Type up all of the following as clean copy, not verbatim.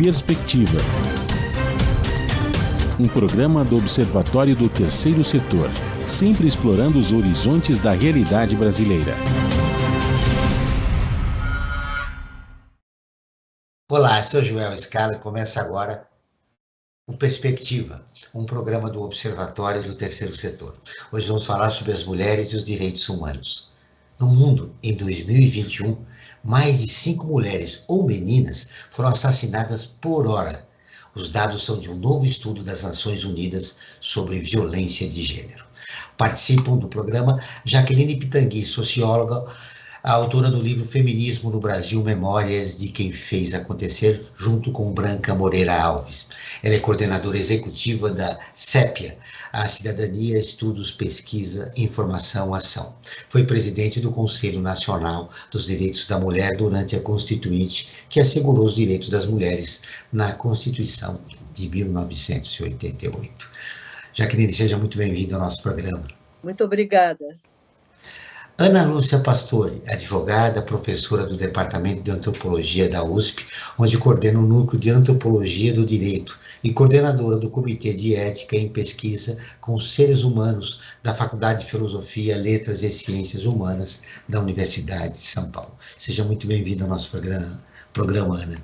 Perspectiva. Um programa do Observatório do Terceiro Setor, sempre explorando os horizontes da realidade brasileira. Olá, sou Joel Scala e começa agora o Perspectiva, um programa do Observatório do Terceiro Setor. Hoje vamos falar sobre as mulheres e os direitos humanos. No mundo, em 2021, mais de 5 mulheres ou meninas foram assassinadas por hora. Os dados são de um novo estudo das Nações Unidas sobre violência de gênero. Participam do programa Jaqueline Pitangui, socióloga, a autora do livro Feminismo no Brasil, Memórias de Quem Fez Acontecer, junto com Branca Moreira Alves. Ela é coordenadora executiva da CEPIA, a Cidadania, Estudos, Pesquisa, Informação, Ação. Foi presidente do Conselho Nacional dos Direitos da Mulher durante a Constituinte, que assegurou os direitos das mulheres na Constituição de 1988. Jaqueline, seja muito bem-vinda ao nosso programa. Muito obrigada. Ana Lúcia Pastore, advogada, professora do Departamento de Antropologia da USP, onde coordena o Núcleo de Antropologia do Direito e coordenadora do Comitê de Ética em Pesquisa com Seres Humanos da Faculdade de Filosofia, Letras e Ciências Humanas da Universidade de São Paulo. Seja muito bem-vinda ao nosso programa, Ana.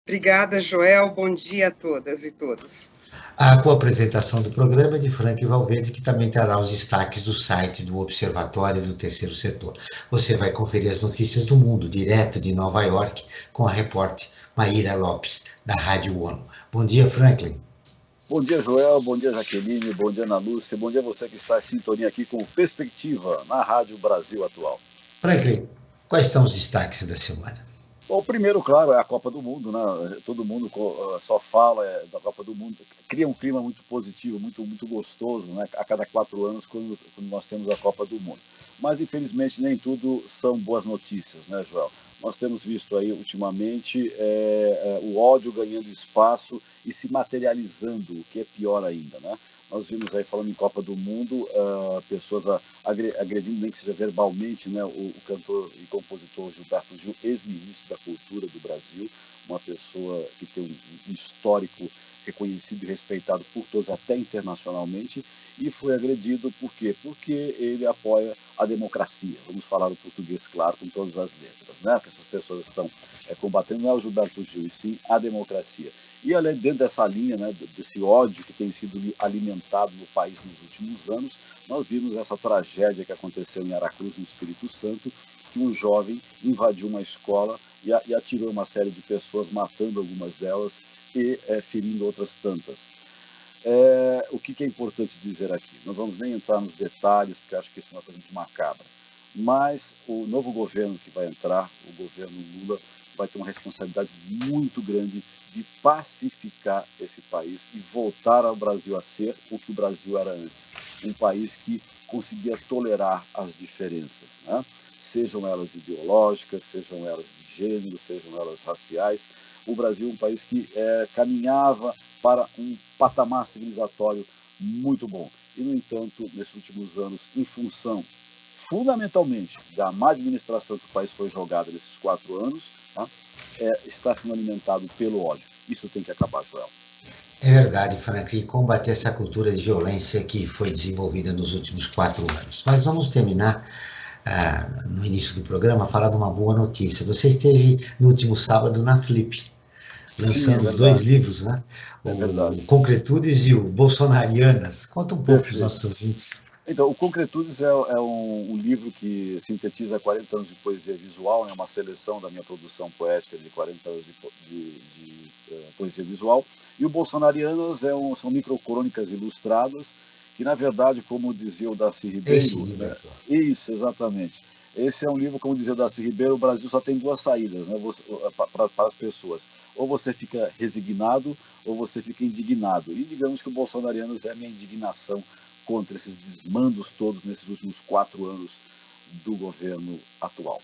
Obrigada, Joel. Bom dia a todas e todos. A co-apresentação do programa é de Frank Valverde, que também trará os destaques do site do Observatório do Terceiro Setor. Você vai conferir as notícias do mundo, direto de Nova York, com a repórter Maíra Lopes, da Rádio ONU. Bom dia, Franklin. Bom dia, Joel. Bom dia, Jaqueline. Bom dia, Ana Lúcia. Bom dia a você que está em sintonia aqui com Perspectiva, na Rádio Brasil Atual. Franklin, quais são os destaques da semana? Bom, primeiro, claro, é a Copa do Mundo, né? Todo mundo só fala da Copa do Mundo. Cria um clima muito positivo, muito gostoso, né? A cada 4 anos, quando nós temos a Copa do Mundo. Mas, infelizmente, nem tudo são boas notícias, né, Joel? Nós temos visto aí, ultimamente, o ódio ganhando espaço e se materializando, o que é pior ainda, né? Nós vimos aí, falando em Copa do Mundo, pessoas agredindo, nem que seja verbalmente, né, o cantor e compositor Gilberto Gil, ex-ministro da Cultura do Brasil, uma pessoa que tem um histórico reconhecido e respeitado por todos, até internacionalmente, e foi agredido por quê? Porque ele apoia a democracia. Vamos falar o português claro, com todas as letras, né? Que essas pessoas estão combatendo não é o Gilberto Gil, e sim a democracia. E além dentro dessa linha, né, desse ódio que tem sido alimentado no país nos últimos anos, nós vimos essa tragédia que aconteceu em Aracruz, no Espírito Santo, que um jovem invadiu uma escola e atirou uma série de pessoas, matando algumas delas e ferindo outras tantas. O que é importante dizer aqui? Não vamos nem entrar nos detalhes, porque acho que isso é uma coisa muito macabra. Mas o novo governo que vai entrar, o governo Lula, vai ter uma responsabilidade muito grande de pacificar esse país e voltar ao Brasil a ser o que o Brasil era antes. Um país que conseguia tolerar as diferenças, né? Sejam elas ideológicas, sejam elas de gênero, sejam elas raciais. O Brasil é um país que caminhava para um patamar civilizatório muito bom. E, no entanto, nesses últimos anos, em função, fundamentalmente, da má administração que o país foi jogado nesses 4 anos, tá? Está sendo alimentado pelo ódio. Isso tem que acabar, Joel. É verdade, Frank, e combater essa cultura de violência que foi desenvolvida nos últimos 4 anos. Mas vamos terminar, no início do programa, a falar de uma boa notícia. Você esteve no último sábado na Flip, lançando os 2 livros, né? O Concretudes e o Bolsonarianas. Conta um pouco para os nossos ouvintes. Então, o Concretudes é um livro que sintetiza 40 anos de poesia visual, é uma seleção da minha produção poética de 40 anos de poesia visual. E o Bolsonarianas são microcrônicas ilustradas, que, na verdade, como dizia o Darcy Ribeiro... né? Isso, exatamente. Esse é um livro, como dizia o Darcy Ribeiro, o Brasil só tem 2 saídas, né, para as pessoas. Ou você fica resignado, ou você fica indignado. E digamos que o Bolsonarianas é a minha indignação contra esses desmandos todos nesses últimos 4 anos do governo atual.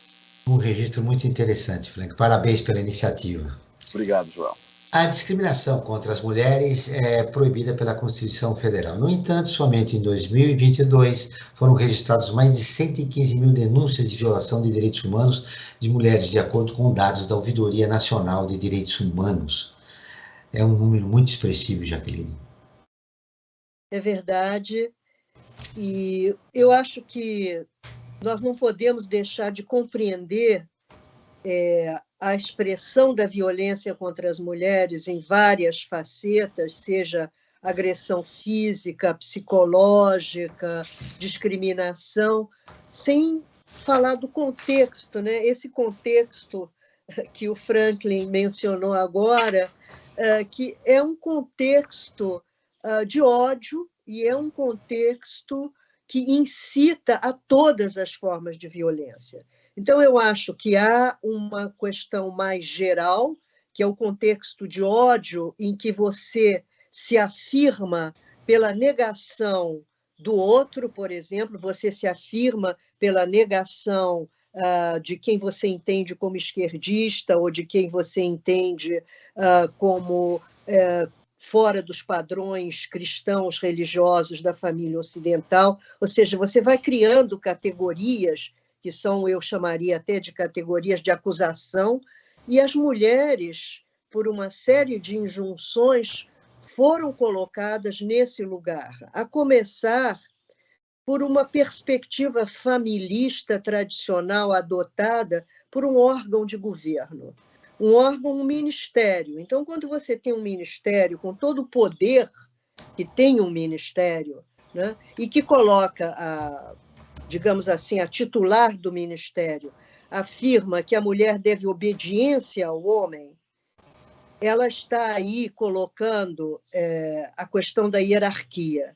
Um registro muito interessante, Frank. Parabéns pela iniciativa. Obrigado, Joel. A discriminação contra as mulheres é proibida pela Constituição Federal. No entanto, somente em 2022 foram registrados mais de 115 mil denúncias de violação de direitos humanos de mulheres, de acordo com dados da Ouvidoria Nacional de Direitos Humanos. É um número muito expressivo, Jaqueline. É verdade, e eu acho que nós não podemos deixar de compreender a expressão da violência contra as mulheres em várias facetas, seja agressão física, psicológica, discriminação, sem falar do contexto, né? Esse contexto que o Franklin mencionou agora, que é um contexto de ódio e é um contexto que incita a todas as formas de violência. Então, eu acho que há uma questão mais geral, que é o contexto de ódio, em que você se afirma pela negação do outro, por exemplo, você se afirma pela negação de quem você entende como esquerdista ou de quem você entende como fora dos padrões cristãos religiosos da família ocidental, ou seja, você vai criando categorias que são, eu chamaria até de categorias de acusação, e as mulheres, por uma série de injunções, foram colocadas nesse lugar, a começar por uma perspectiva familista tradicional adotada por um órgão de governo, um ministério. Então, quando você tem um ministério com todo o poder que tem um ministério, né, e que coloca digamos assim, a titular do ministério, afirma que a mulher deve obediência ao homem, ela está aí colocando a questão da hierarquia.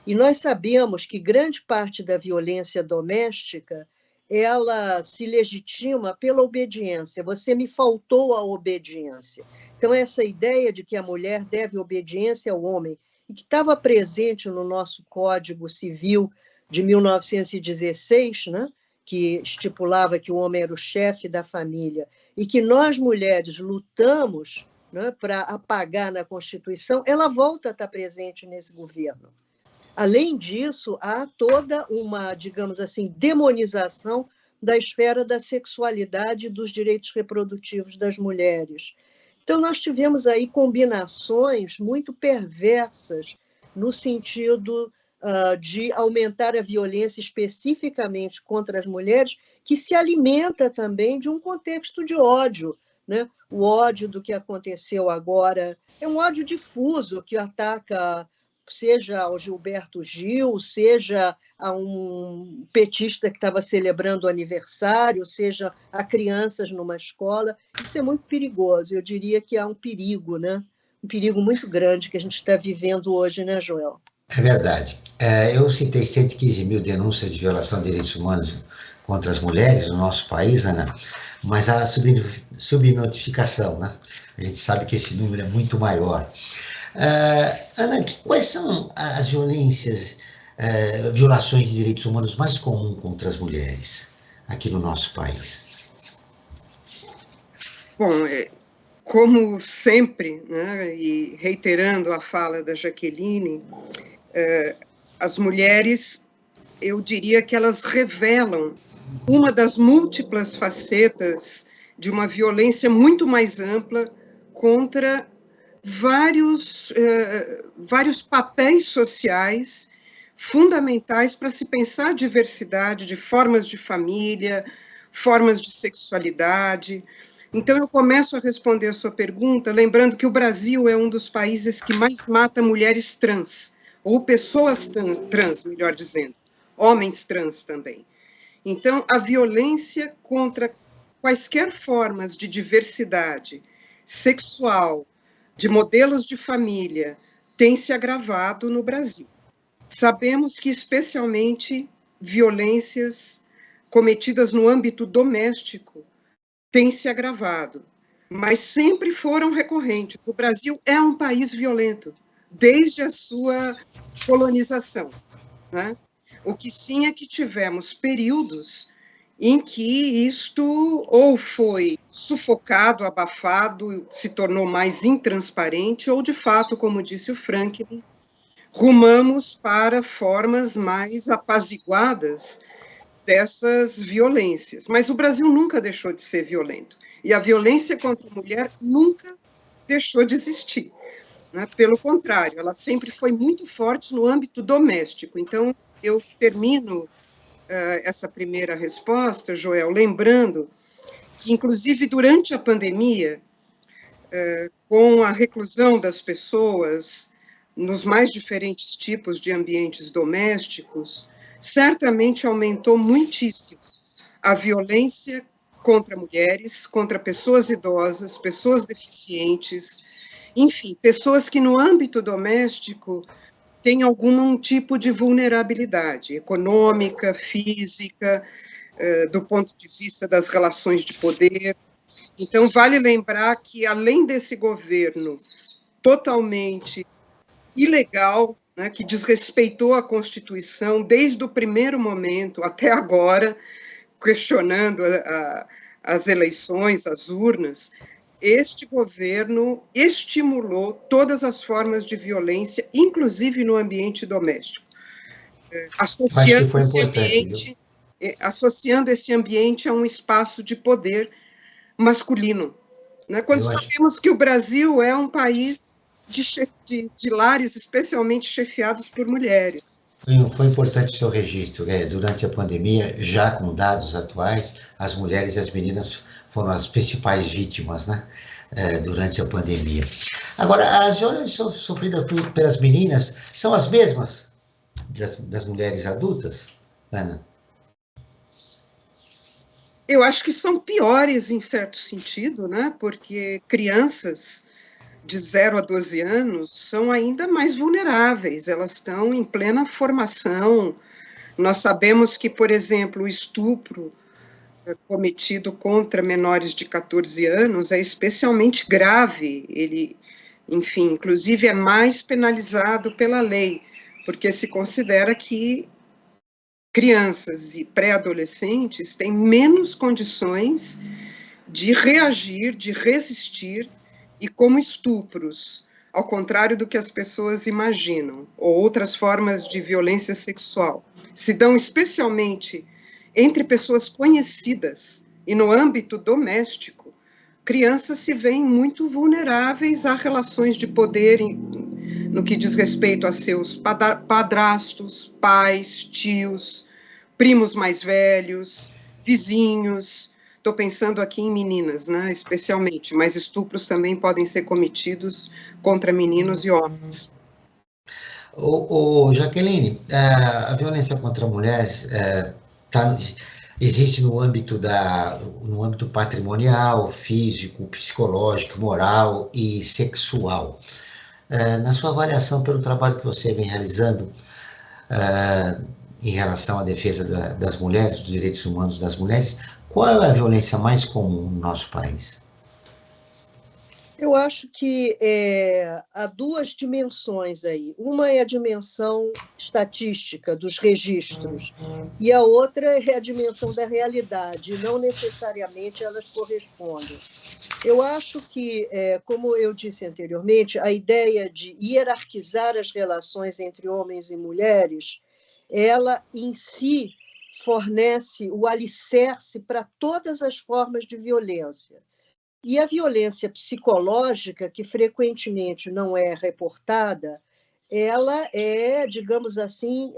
E nós sabemos que grande parte da violência doméstica ela se legitima pela obediência. Você me faltou a obediência. Então, essa ideia de que a mulher deve obediência ao homem, e que estava presente no nosso Código Civil de 1916, né, que estipulava que o homem era o chefe da família, e que nós, mulheres, lutamos, né, para apagar na Constituição, ela volta a estar presente nesse governo. Além disso, há toda uma, digamos assim, demonização da esfera da sexualidade e dos direitos reprodutivos das mulheres. Então, nós tivemos aí combinações muito perversas no sentido de aumentar a violência especificamente contra as mulheres, que se alimenta também de um contexto de ódio, né? O ódio do que aconteceu agora é um ódio difuso que ataca, seja ao Gilberto Gil, seja a um petista que estava celebrando o aniversário, seja a crianças numa escola. Isso é muito perigoso. Eu diria que há um perigo, né? Um perigo muito grande que a gente está vivendo hoje, né, Joel? É verdade. Eu citei 115 mil denúncias de violação de direitos humanos contra as mulheres no nosso país, Ana, mas há subnotificação, né? A gente sabe que esse número é muito maior. Ana, quais são as violações de direitos humanos mais comuns contra as mulheres aqui no nosso país? Bom, como sempre, né, e reiterando a fala da Jaqueline, as mulheres, eu diria que elas revelam uma das múltiplas facetas de uma violência muito mais ampla contra vários papéis sociais fundamentais para se pensar a diversidade de formas de família, formas de sexualidade. Então, eu começo a responder a sua pergunta lembrando que o Brasil é um dos países que mais mata mulheres trans, ou pessoas trans, melhor dizendo, homens trans também. Então, a violência contra quaisquer formas de diversidade sexual, de modelos de família, tem se agravado no Brasil. Sabemos que, especialmente, violências cometidas no âmbito doméstico têm se agravado, mas sempre foram recorrentes. O Brasil é um país violento, desde a sua colonização, né? O que sim é que tivemos períodos em que isto ou foi sufocado, abafado, se tornou mais intransparente, ou, de fato, como disse o Franklin, rumamos para formas mais apaziguadas dessas violências. Mas o Brasil nunca deixou de ser violento, e a violência contra a mulher nunca deixou de existir. né? Pelo contrário, ela sempre foi muito forte no âmbito doméstico. Então, eu termino essa primeira resposta, Joel, lembrando que, inclusive, durante a pandemia, com a reclusão das pessoas nos mais diferentes tipos de ambientes domésticos, certamente aumentou muitíssimo a violência contra mulheres, contra pessoas idosas, pessoas deficientes, enfim, pessoas que no âmbito doméstico têm algum tipo de vulnerabilidade econômica, física, do ponto de vista das relações de poder. Então, vale lembrar que, além desse governo totalmente ilegal, né, que desrespeitou a Constituição desde o primeiro momento até agora, questionando as eleições, as urnas, este governo estimulou todas as formas de violência, inclusive no ambiente doméstico, associando esse ambiente a um espaço de poder masculino. Né? Quando sabemos que o Brasil é um país de lares especialmente chefiados por mulheres. Foi importante o seu registro. Durante a pandemia, já com dados atuais, as mulheres e as meninas foram as principais vítimas, né? Durante a pandemia. Agora, as violências sofridas pelas meninas são as mesmas das mulheres adultas, Ana? Eu acho que são piores, em certo sentido, né? Porque crianças de 0 a 12 anos são ainda mais vulneráveis, elas estão em plena formação. Nós sabemos que, por exemplo, o estupro cometido contra menores de 14 anos é especialmente grave, ele, enfim, inclusive é mais penalizado pela lei, porque se considera que crianças e pré-adolescentes têm menos condições de reagir, de resistir, e como estupros, ao contrário do que as pessoas imaginam, ou outras formas de violência sexual, se dão especialmente entre pessoas conhecidas e no âmbito doméstico, crianças se veem muito vulneráveis a relações de poder no que diz respeito a seus padrastos, pais, tios, primos mais velhos, vizinhos. Estou pensando aqui em meninas, né, especialmente, mas estupros também podem ser cometidos contra meninos e homens. Jaqueline, a violência contra mulheres existe no âmbito patrimonial, físico, psicológico, moral e sexual. Na sua avaliação pelo trabalho que você vem realizando em relação à defesa das mulheres, dos direitos humanos das mulheres, qual é a violência mais comum no nosso país? Eu acho que há duas dimensões aí. Uma é a dimensão estatística dos registros e a outra é a dimensão da realidade, e não necessariamente elas correspondem. Eu acho que, como eu disse anteriormente, a ideia de hierarquizar as relações entre homens e mulheres, ela em si fornece o alicerce para todas as formas de violência. E a violência psicológica, que frequentemente não é reportada, ela é, digamos assim,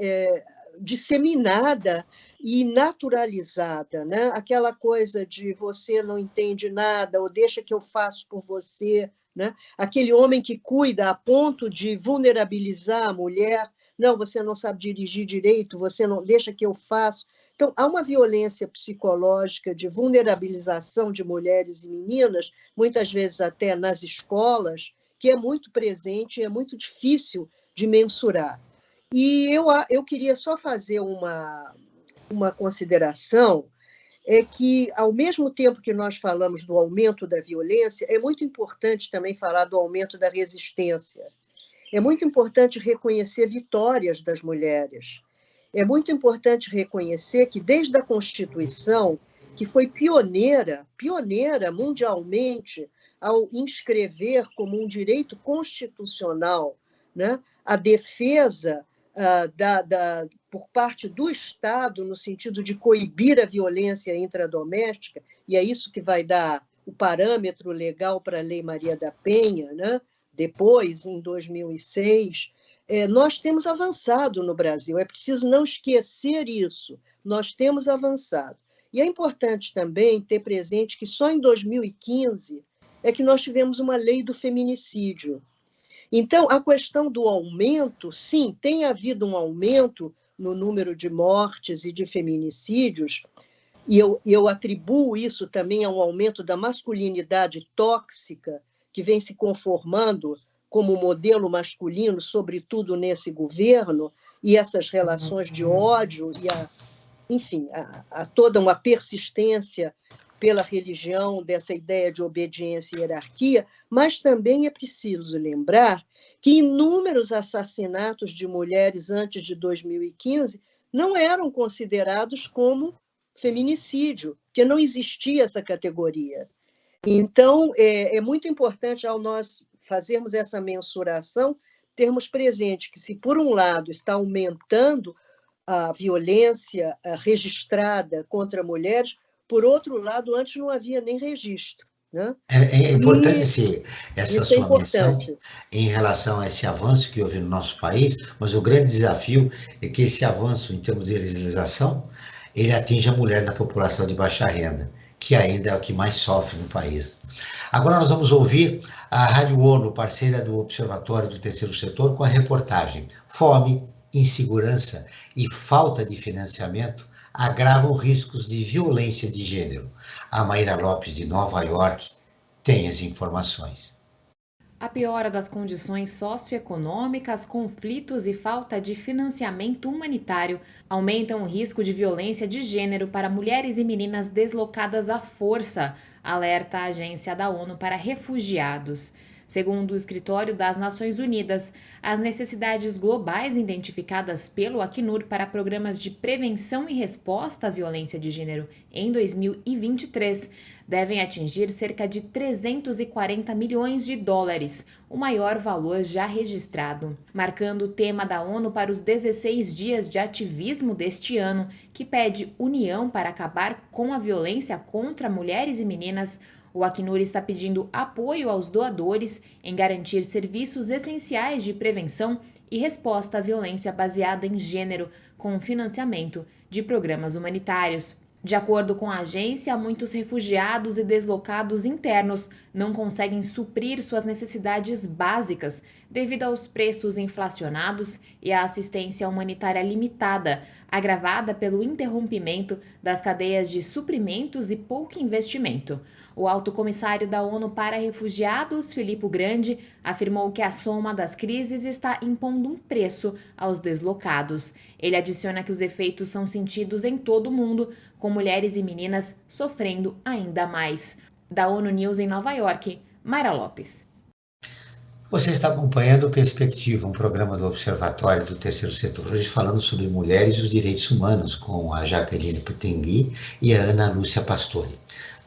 disseminada e naturalizada, né? Aquela coisa de você não entende nada, ou deixa que eu faço por você, né? Aquele homem que cuida a ponto de vulnerabilizar a mulher, não, você não sabe dirigir direito, você não deixa que eu faço. Então, há uma violência psicológica de vulnerabilização de mulheres e meninas, muitas vezes até nas escolas, que é muito presente e é muito difícil de mensurar. E eu queria só fazer uma consideração, é que, ao mesmo tempo que nós falamos do aumento da violência, é muito importante também falar do aumento da resistência. É muito importante reconhecer vitórias das mulheres. É muito importante reconhecer que, desde a Constituição, que foi pioneira mundialmente, ao inscrever como um direito constitucional, né, a defesa por parte do Estado, no sentido de coibir a violência intradoméstica, e é isso que vai dar o parâmetro legal para a Lei Maria da Penha, né, depois, em 2006, nós temos avançado no Brasil. É preciso não esquecer isso. Nós temos avançado. E é importante também ter presente que só em 2015 é que nós tivemos uma lei do feminicídio. Então, a questão do aumento, sim, tem havido um aumento no número de mortes e de feminicídios, e eu atribuo isso também a um aumento da masculinidade tóxica, que vem se conformando como modelo masculino, sobretudo nesse governo, e essas relações de ódio, e enfim, a toda uma persistência pela religião, dessa ideia de obediência e hierarquia, mas também é preciso lembrar que inúmeros assassinatos de mulheres antes de 2015 não eram considerados como feminicídio, porque não existia essa categoria. Então, é muito importante, ao nós fazermos essa mensuração, termos presente que, se por um lado está aumentando a violência registrada contra mulheres, por outro lado, antes não havia nem registro. Né? É importante essa isso sua menção em relação a esse avanço que houve no nosso país, mas o grande desafio é que esse avanço, em termos de legislação, ele atinge a mulher da população de baixa renda, que ainda é o que mais sofre no país. Agora nós vamos ouvir a Rádio ONU, parceira do Observatório do Terceiro Setor, com a reportagem Fome, Insegurança e Falta de Financiamento agravam riscos de violência de gênero. A Maíra Lopes, de Nova York, tem as informações. A piora das condições socioeconômicas, conflitos e falta de financiamento humanitário aumentam o risco de violência de gênero para mulheres e meninas deslocadas à força, alerta a Agência da ONU para Refugiados. Segundo o Escritório das Nações Unidas, as necessidades globais identificadas pelo Acnur para programas de prevenção e resposta à violência de gênero em 2023 devem atingir cerca de 340 milhões de dólares, o maior valor já registrado. Marcando o tema da ONU para os 16 dias de ativismo deste ano, que pede união para acabar com a violência contra mulheres e meninas, o Acnur está pedindo apoio aos doadores em garantir serviços essenciais de prevenção e resposta à violência baseada em gênero, com financiamento de programas humanitários. De acordo com a agência, muitos refugiados e deslocados internos não conseguem suprir suas necessidades básicas devido aos preços inflacionados e à assistência humanitária limitada, agravada pelo interrompimento das cadeias de suprimentos e pouco investimento. O alto comissário da ONU para Refugiados, Filippo Grandi, afirmou que a soma das crises está impondo um preço aos deslocados. Ele adiciona que os efeitos são sentidos em todo o mundo, com mulheres e meninas sofrendo ainda mais. Da ONU News em Nova York, Maíra Lopes. Você está acompanhando Perspectiva, um programa do Observatório do Terceiro Setor, hoje falando sobre mulheres e os direitos humanos, com a Jaqueline Pitangui e a Ana Lúcia Pastore.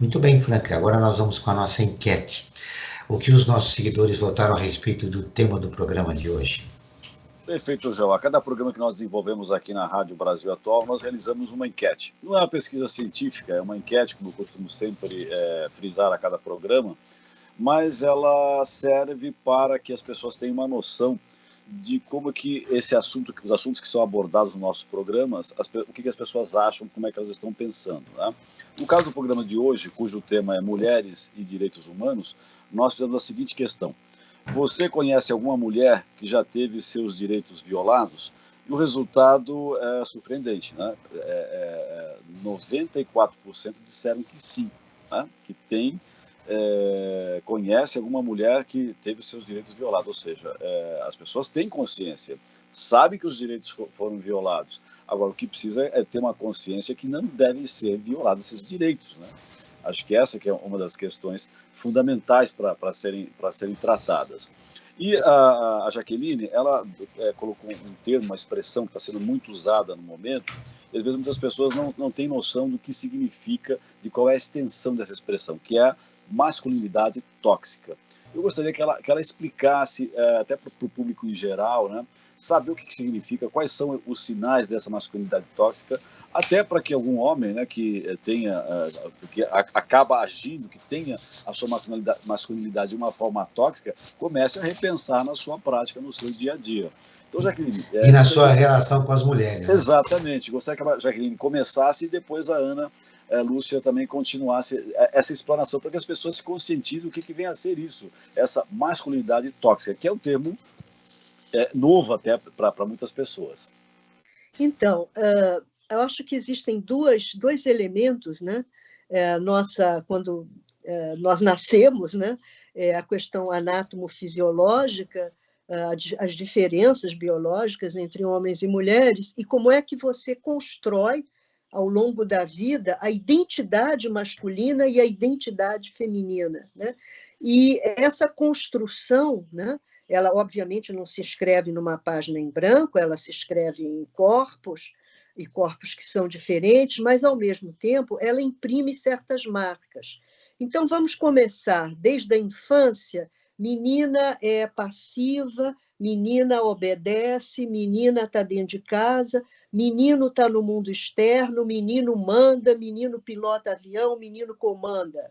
Muito bem, Franklin, agora nós vamos com a nossa enquete. O que os nossos seguidores votaram a respeito do tema do programa de hoje? Perfeito, João. A cada programa que nós desenvolvemos aqui na Rádio Brasil Atual, nós realizamos uma enquete. Não é uma pesquisa científica, é uma enquete, como eu costumo sempre frisar a cada programa, mas ela serve para que as pessoas tenham uma noção de como que esse assunto, os assuntos que são abordados nos nossos programas, o que as pessoas acham, como é que elas estão pensando, né? No caso do programa de hoje, cujo tema é Mulheres e Direitos Humanos, nós fizemos a seguinte questão. Você conhece alguma mulher que já teve seus direitos violados? E o resultado é surpreendente, né? 94% disseram que sim, né? Que conhece alguma mulher que teve seus direitos violados, ou seja, as pessoas têm consciência, sabem que os direitos foram violados. Agora, o que precisa é ter uma consciência que não devem ser violados esses direitos, né? Acho que essa que é uma das questões fundamentais para serem tratadas. E a Jaqueline, ela colocou um termo, uma expressão que está sendo muito usada no momento, e às vezes muitas pessoas não têm noção do que significa, de qual é a extensão dessa expressão, que é a masculinidade tóxica. eu gostaria que ela explicasse, até para o público em geral, né, saber o que significa, quais são os sinais dessa masculinidade tóxica, até para que algum homem, né, que tenha, que acaba agindo, que tenha a sua masculinidade de uma forma tóxica, comece a repensar na sua prática, no seu dia a dia. Então, Jaqueline... E na sua relação com as mulheres. Né? Exatamente. Gostaria que a Jaqueline começasse e depois a Ana Lúcia também continuasse essa explanação, para que as pessoas se conscientizem o que vem a ser isso, essa masculinidade tóxica, que é um termo novo até para muitas pessoas. Então, eu acho que existem dois elementos, né? Quando nós nascemos, né? A questão anátomo-fisiológica, as diferenças biológicas entre homens e mulheres, e como é que você constrói, ao longo da vida, a identidade masculina e a identidade feminina. Né? E essa construção, né? Ela, obviamente, não se escreve numa página em branco, ela se escreve em corpos, e corpos que são diferentes, mas, ao mesmo tempo, ela imprime certas marcas. Então, vamos começar desde a infância. Menina é passiva, menina obedece, menina está dentro de casa, menino está no mundo externo, menino manda, menino pilota avião, menino comanda.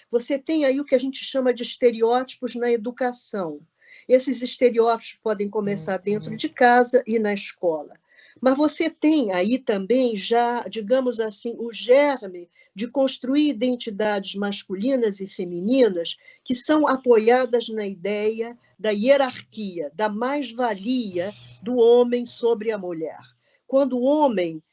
Você tem aí o que a gente chama de estereótipos na educação. Esses estereótipos podem começar dentro de casa e na escola. Mas você tem aí também já, digamos assim, o germe de construir identidades masculinas e femininas que são apoiadas na ideia da hierarquia, da mais-valia do homem sobre a mulher. Quando o homem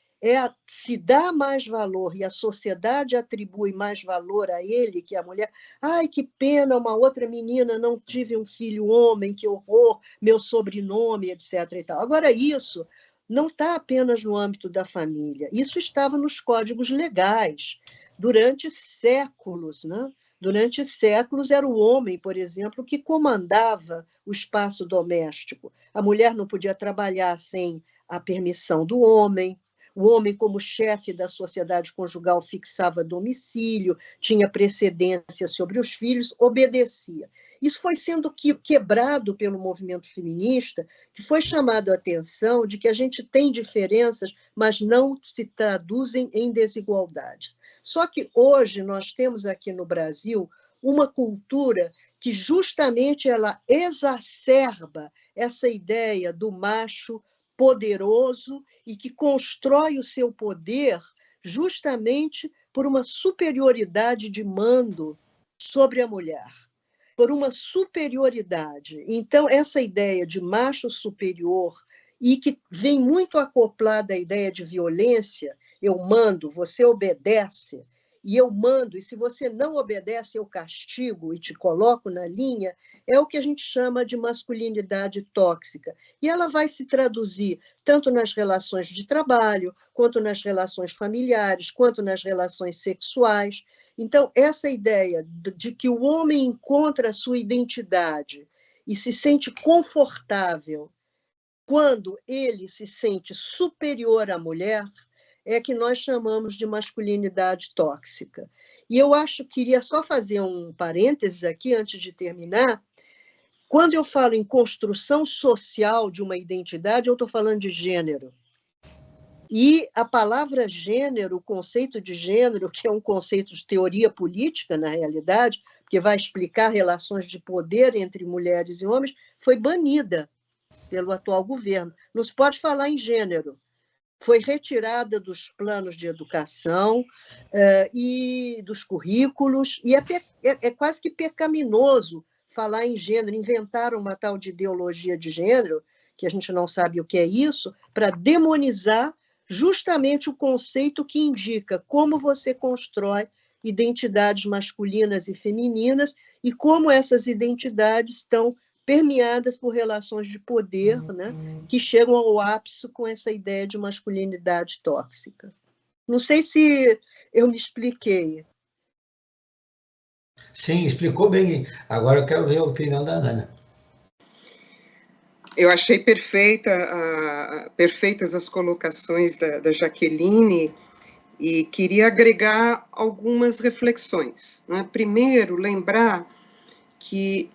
se dá mais valor e a sociedade atribui mais valor a ele que a mulher, ai, que pena, uma outra menina, não tive um filho homem, que horror, meu sobrenome, etc. E tal. Agora, isso não está apenas no âmbito da família, isso estava nos códigos legais durante séculos, né? Durante séculos era o homem, por exemplo, que comandava o espaço doméstico. A mulher não podia trabalhar sem a permissão do homem. O homem, como chefe da sociedade conjugal, fixava domicílio, tinha precedência sobre os filhos, obedecia. Isso foi sendo quebrado pelo movimento feminista, que foi chamado a atenção de que a gente tem diferenças, mas não se traduzem em desigualdades. Só que hoje nós temos aqui no Brasil uma cultura que justamente ela exacerba essa ideia do macho poderoso e que constrói o seu poder justamente por uma superioridade de mando sobre a mulher, por uma superioridade. Então, essa ideia de macho superior, e que vem muito acoplada à ideia de violência, eu mando, você obedece, e eu mando, e se você não obedece, eu castigo e te coloco na linha, é o que a gente chama de masculinidade tóxica. E ela vai se traduzir tanto nas relações de trabalho, quanto nas relações familiares, quanto nas relações sexuais. Então, essa ideia de que o homem encontra a sua identidade e se sente confortável quando ele se sente superior à mulher, é que nós chamamos de masculinidade tóxica. E eu queria só fazer um parênteses aqui, antes de terminar. Quando eu falo em construção social de uma identidade, eu estou falando de gênero. E a palavra gênero, o conceito de gênero, que é um conceito de teoria política, na realidade, que vai explicar relações de poder entre mulheres e homens, foi banida pelo atual governo. Não se pode falar em gênero. Foi retirada dos planos de educação e dos currículos, e é quase que pecaminoso falar em gênero. Inventaram uma tal de ideologia de gênero, que a gente não sabe o que é isso, para demonizar justamente o conceito que indica como você constrói identidades masculinas e femininas e como essas identidades estão permeadas por relações de poder, né, que chegam ao ápice com essa ideia de masculinidade tóxica. Não sei se eu me expliquei. Sim, explicou bem. Agora eu quero ver a opinião da Ana. Eu achei perfeitas as colocações da Jaqueline e queria agregar algumas reflexões. Né? Primeiro, lembrar que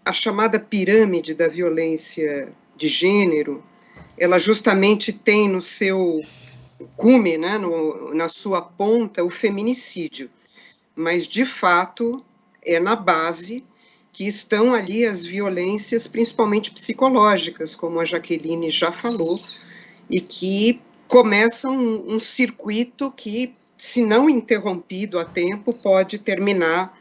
a chamada pirâmide da violência de gênero, ela justamente tem no seu cume, né, na sua ponta, o feminicídio. Mas, de fato, é na base que estão ali as violências, principalmente psicológicas, como a Jaqueline já falou, e que começam um circuito que, se não interrompido a tempo, pode terminar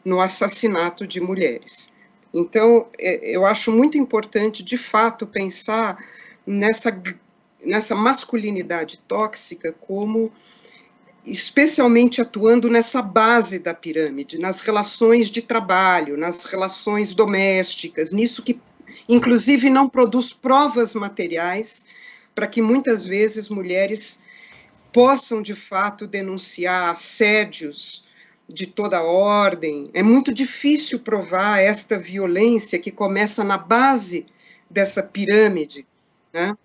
no assassinato de mulheres. Então, eu acho muito importante, de fato, pensar nessa masculinidade tóxica como especialmente atuando nessa base da pirâmide, nas relações de trabalho, nas relações domésticas, nisso que, inclusive, não produz provas materiais para que, muitas vezes, mulheres possam, de fato, denunciar assédios de toda ordem. É muito difícil provar esta violência que começa na base dessa pirâmide, né?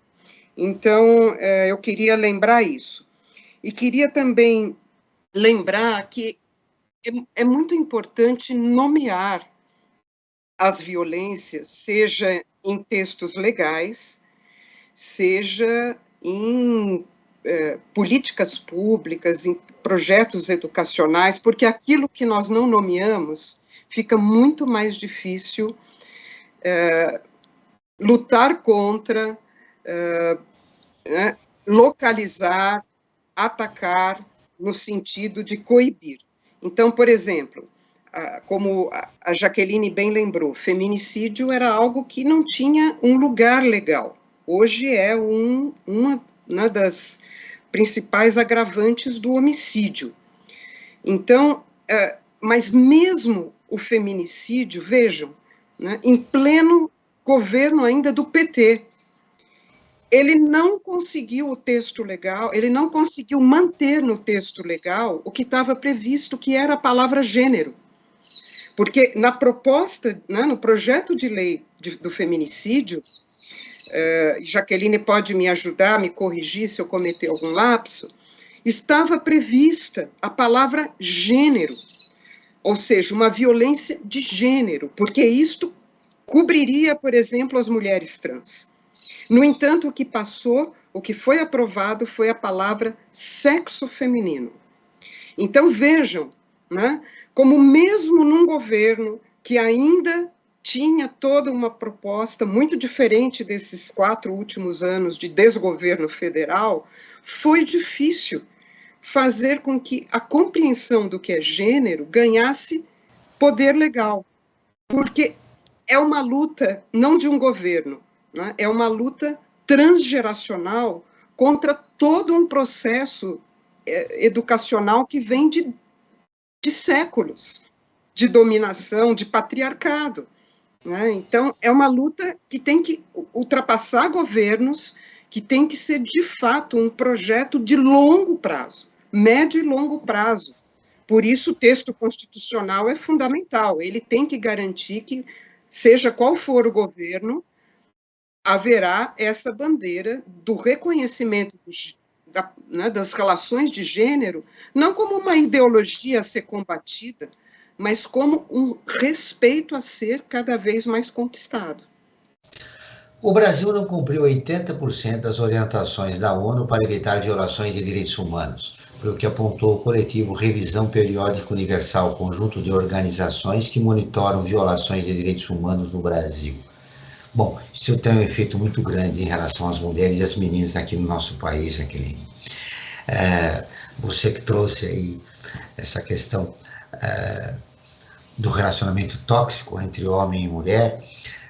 Então, eu queria lembrar isso. E queria também lembrar que é muito importante nomear as violências, seja em textos legais, seja em políticas públicas, em projetos educacionais, porque aquilo que nós não nomeamos fica muito mais difícil lutar contra, localizar, atacar no sentido de coibir. Então, por exemplo, como a Jaqueline bem lembrou, feminicídio era algo que não tinha um lugar legal. Hoje é uma das principais agravantes do homicídio. Então, mas mesmo o feminicídio, vejam, né, em pleno governo ainda do PT, ele não conseguiu o texto legal, ele não conseguiu manter no texto legal o que estava previsto, que era a palavra gênero. Porque na proposta, né, no projeto de lei do feminicídio, Jaqueline pode me ajudar, me corrigir se eu cometer algum lapso, estava prevista a palavra gênero, ou seja, uma violência de gênero, porque isto cobriria, por exemplo, as mulheres trans. No entanto, o que passou, o que foi aprovado foi a palavra sexo feminino. Então, vejam, né, como mesmo num governo que ainda tinha toda uma proposta muito diferente desses 4 últimos anos de desgoverno federal, foi difícil fazer com que a compreensão do que é gênero ganhasse poder legal, porque é uma luta não de um governo, né? É uma luta transgeracional contra todo um processo educacional que vem de séculos de dominação, de patriarcado, né? Então, é uma luta que tem que ultrapassar governos, que tem que ser, de fato, um projeto de longo prazo, médio e longo prazo. Por isso, o texto constitucional é fundamental, ele tem que garantir que, seja qual for o governo, haverá essa bandeira do reconhecimento das relações de gênero, não como uma ideologia a ser combatida, mas como um respeito a ser cada vez mais conquistado. O Brasil não cumpriu 80% das orientações da ONU para evitar violações de direitos humanos, foi o que apontou o coletivo Revisão Periódica Universal, conjunto de organizações que monitoram violações de direitos humanos no Brasil. Bom, isso tem um efeito muito grande em relação às mulheres e às meninas aqui no nosso país, Jaqueline. Você que trouxe aí essa questão do relacionamento tóxico entre homem e mulher,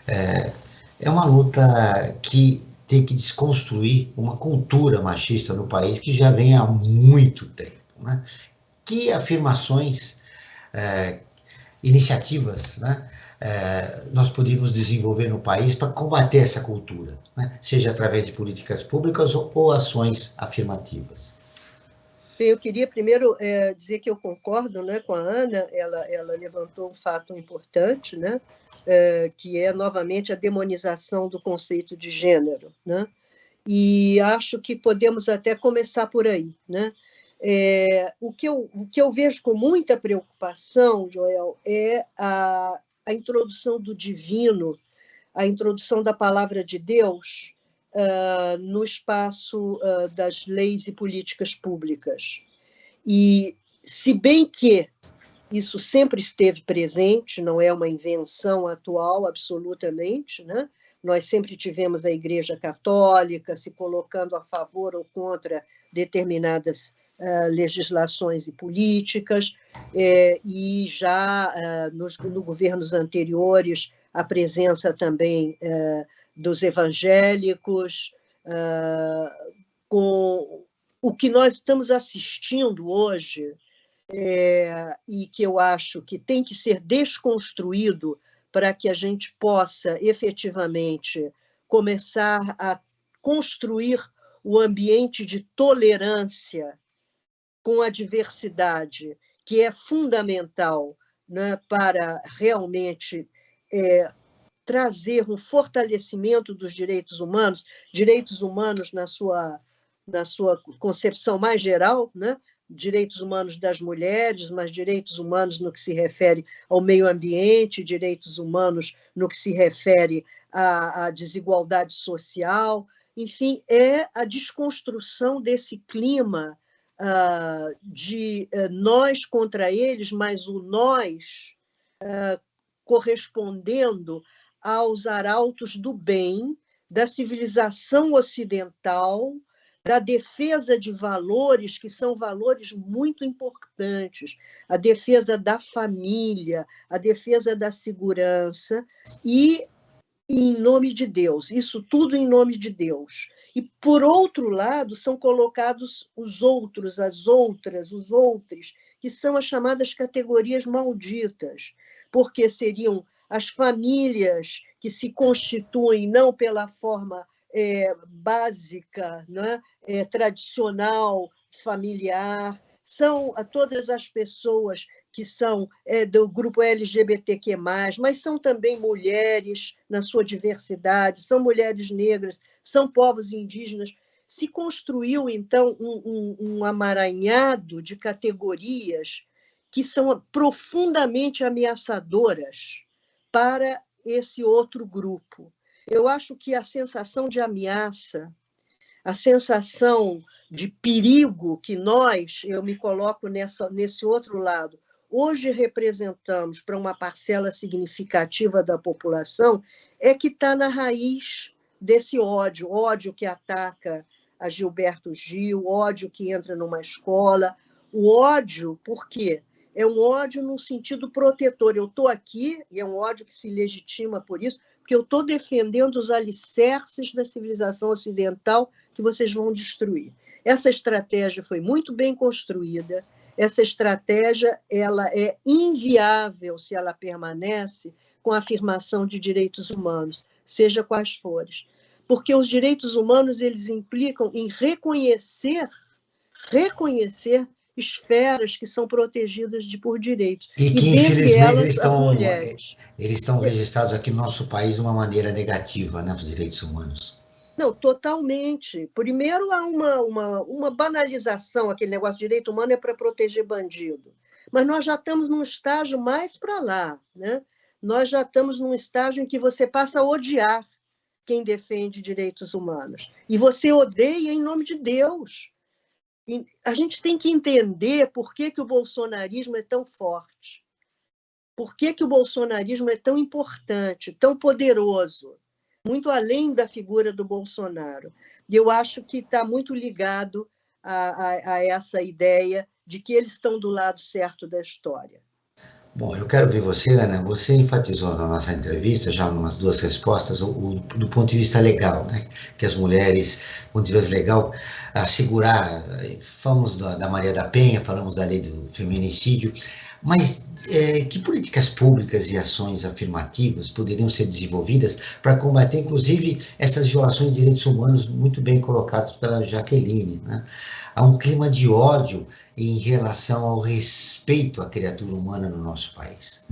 é uma luta que tem que desconstruir uma cultura machista no país que já vem há muito tempo, né? Que afirmações, iniciativas, né, nós podemos desenvolver no país para combater essa cultura, né? Seja através de políticas públicas ou ações afirmativas. Eu queria primeiro dizer que eu concordo, né, com a Ana, ela levantou um fato importante, né, que é, novamente, a demonização do conceito de gênero, né? E acho que podemos até começar por aí, né? O que eu vejo com muita preocupação, Joel, é a introdução do divino, a introdução da palavra de Deus no espaço das leis e políticas públicas. E, se bem que isso sempre esteve presente, não é uma invenção atual, absolutamente, né? Nós sempre tivemos a Igreja Católica se colocando a favor ou contra determinadas legislações e políticas, e já nos governos anteriores a presença também dos evangélicos, com o que nós estamos assistindo hoje, e que eu acho que tem que ser desconstruído para que a gente possa efetivamente começar a construir o ambiente de tolerância com a diversidade, que é fundamental, né, para realmente trazer um fortalecimento dos direitos humanos na sua concepção mais geral, né? Direitos humanos das mulheres, mas direitos humanos no que se refere ao meio ambiente, direitos humanos no que se refere à desigualdade social. Enfim, é a desconstrução desse clima de nós contra eles, mas o nós correspondendo aos arautos do bem, da civilização ocidental, da defesa de valores que são valores muito importantes, a defesa da família, a defesa da segurança, e em nome de Deus, isso tudo em nome de Deus. E, por outro lado, são colocados os outros, as outras, os outros, que são as chamadas categorias malditas, porque seriam as famílias que se constituem não pela forma básica, né, tradicional, familiar, são todas as pessoas que são do grupo LGBTQ+, mas são também mulheres na sua diversidade, são mulheres negras, são povos indígenas. Se construiu, então, um amaranhado de categorias que são profundamente ameaçadoras para esse outro grupo. Eu acho que a sensação de ameaça, a sensação de perigo que eu me coloco nesse outro lado, hoje representamos para uma parcela significativa da população, é que está na raiz desse ódio que ataca a Gilberto Gil, ódio que entra numa escola, o ódio, por quê? É um ódio num sentido protetor. Eu estou aqui, e é um ódio que se legitima por isso, porque eu estou defendendo os alicerces da civilização ocidental que vocês vão destruir. Essa estratégia foi muito bem construída, essa estratégia ela é inviável se ela permanece com a afirmação de direitos humanos, seja quais forem. Porque os direitos humanos eles implicam em reconhecer esferas que são protegidas por direitos. E que, infelizmente, eles estão registrados aqui no nosso país de uma maneira negativa, né, os direitos humanos. Não, totalmente. Primeiro, há uma banalização, aquele negócio de direito humano é para proteger bandido. Mas nós já estamos num estágio mais para lá, né? Nós já estamos num estágio em que você passa a odiar quem defende direitos humanos. E você odeia em nome de Deus. A gente tem que entender por que o bolsonarismo é tão forte, por que o bolsonarismo é tão importante, tão poderoso, muito além da figura do Bolsonaro. E eu acho que está muito ligado a essa ideia de que eles estão do lado certo da história. Bom, eu quero ver você, Ana, você enfatizou na nossa entrevista, já umas 2 respostas, do ponto de vista legal, né? Que as mulheres, do ponto de vista legal, assegurar, falamos da Maria da Penha, falamos da lei do feminicídio, mas que políticas públicas e ações afirmativas poderiam ser desenvolvidas para combater, inclusive, essas violações de direitos humanos muito bem colocadas pela Jaqueline, né? Há um clima de ódio em relação ao respeito à criatura humana no nosso país.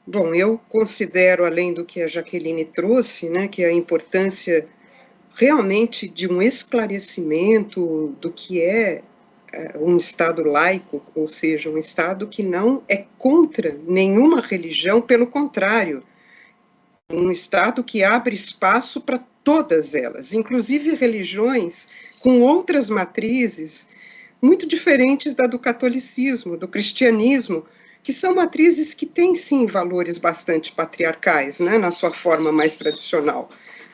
Bom, eu considero, além do que a Jaqueline trouxe, né, que a importância realmente de um esclarecimento do que é um Estado laico, ou seja, um Estado que não é contra nenhuma religião, pelo contrário, um Estado que abre espaço para todas elas, inclusive religiões com outras matrizes muito diferentes da do catolicismo, do cristianismo, que são matrizes que têm, sim, valores bastante patriarcais, né, na sua forma mais tradicional.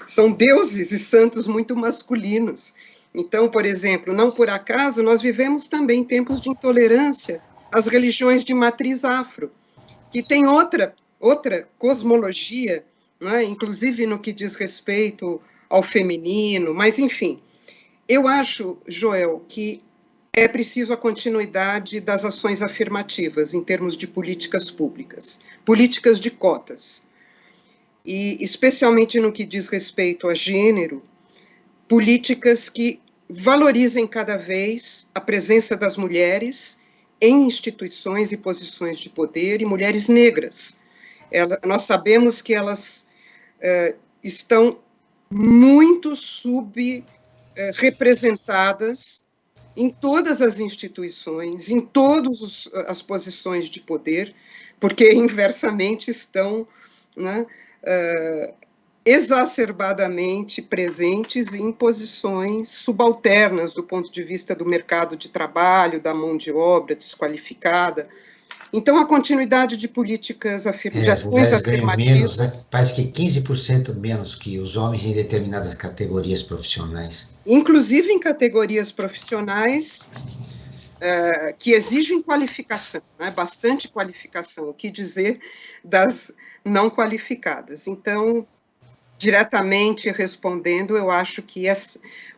São deuses e santos muito masculinos. Então, por exemplo, não por acaso, nós vivemos também tempos de intolerância às religiões de matriz afro, que tem outra cosmologia, né, inclusive no que diz respeito ao feminino, mas, enfim, eu acho, Joel, que é preciso a continuidade das ações afirmativas em termos de políticas públicas, políticas de cotas, e especialmente no que diz respeito a gênero, políticas que valorizem cada vez a presença das mulheres em instituições e posições de poder, e mulheres negras. Nós sabemos que elas estão muito subrepresentadas em todas as instituições, em todas as posições de poder, porque inversamente estão, né, exacerbadamente presentes em posições subalternas do ponto de vista do mercado de trabalho, da mão de obra desqualificada. Então, a continuidade de políticas de ações afirmativas... menos, né? Parece que 15% menos que os homens em determinadas categorias profissionais. Inclusive em categorias profissionais que exigem qualificação, né? Bastante qualificação, o que dizer das não qualificadas. Então, diretamente respondendo, eu acho que